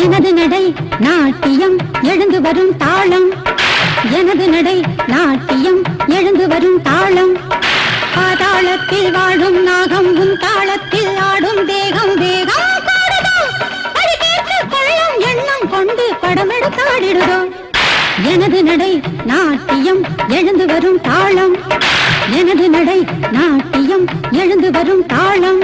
எனது நடை நாட்டியம் எழுந்து வரும் தாளம், எனது நடை நாட்டியம் எழுந்து வரும் தாளம். பாதாளத்தில் வாழும் நாகம் உன் தாளத்தில் ஆடும் தேகம் வேகம் கூடுதோ, அடிக்கேற்று கொள்ளும் எண்ணம் கொண்டு படமெடுத்தாடிடுதோ. எனது நடை நாட்டியம் எழுந்து வரும் தாளம், எனது நடை நாட்டியம் எழுந்து வரும் தாளம்.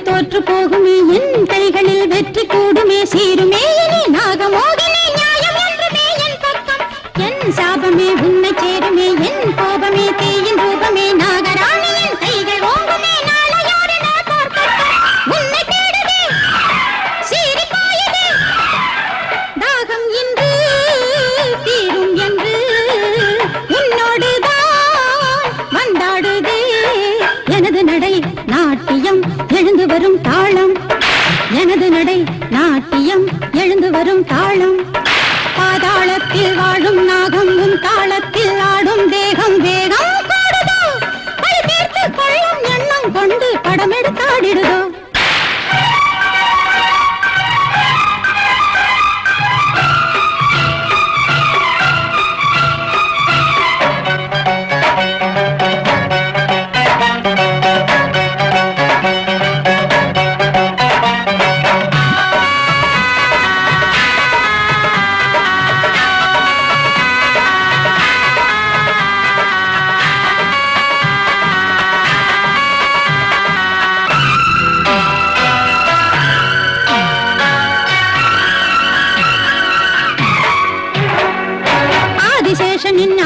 தோற்று போகுமே என் கைகளில் வெற்றி கூடுமே சீருமே இனி நாகமோகினி நியாயம் என்றுமே என் பக்கம். என் சாபமே உன்னை சேருமே என் கோபமே தீயின் ரூபமே நாகராணியின் கைகள் ஓங்குமே நாளையோடு நான் பார்க்கட்டும். உன்னை தேடுதே சீறி பாயுதே தாகம் இன்று தீரும் என்று உன்னோடுதான் வந்தாடுதே. எனது நடை நாட்டியம் எழுந்து வரும் தாளம், எனது நடை நாட்டியம் எழுந்து வரும் தாளம். பாதாளத்தில் வாழும் நாகம் உன் தாளத்தில் ஆடும் தேகம் வேகம் கூடுதோ, அடிக்கேற்று கொள்ளும் எண்ணம் கொண்டு படமெடுத்தாடிடுதோ.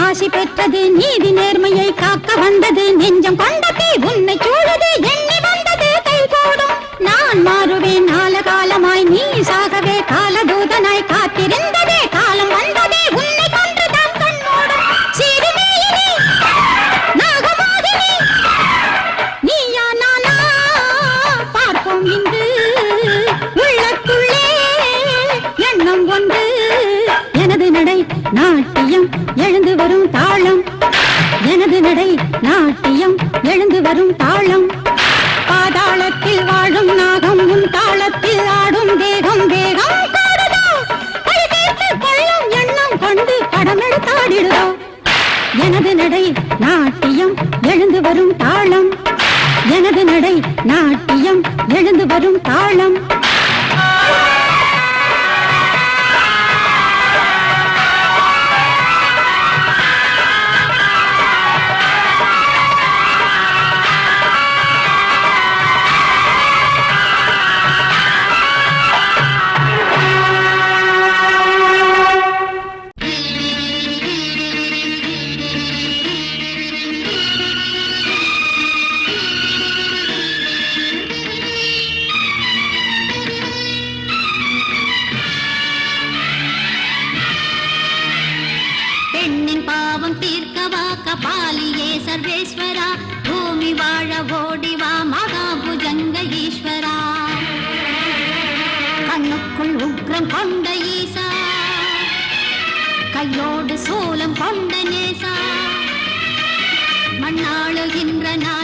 ஆசி பெற்றது நீதி நேர்மையை காக்க வந்தது நெஞ்சம் கொண்டது உன்னை சூழது எண்ணி வந்தது கை கூடும். நான் மாறுவேன் காலகாலமாய் நீ சாகவே காலதூதனாய் காத்திருந்ததே காலம் வந்ததே உன்னை கொன்று தம் கண்ணோடும். சிறுமேயினி நாகமோகினி நீயா நானா பார்ப்போம் இன்று உள்ளத்துள்ளே எண்ணம் ஒன்று. எனது நடை நாட்டியம் எழுந்து வரும் தாளம், எனது நடை நாட்டியம் எழுந்து வரும் தாளம். பாதாளத்தில் வாழும் நாகம் உன் தாளத்தில் ஆடும் தேகம் வேகம் கூடுதோ, அடிக்கேற்று கொள்ளும் எண்ணம் கொண்டு படமெடுத்தாடிடுதோ. எனது நடை நாட்டியம் எழுந்து வரும் தாளம், எனது நடை நாட்டியம் எழுந்து வரும் தாளம். கொண்ட ஈசா கையோடு சூலம் கொண்ட நேசா மண்ணாளுகின்ற நான்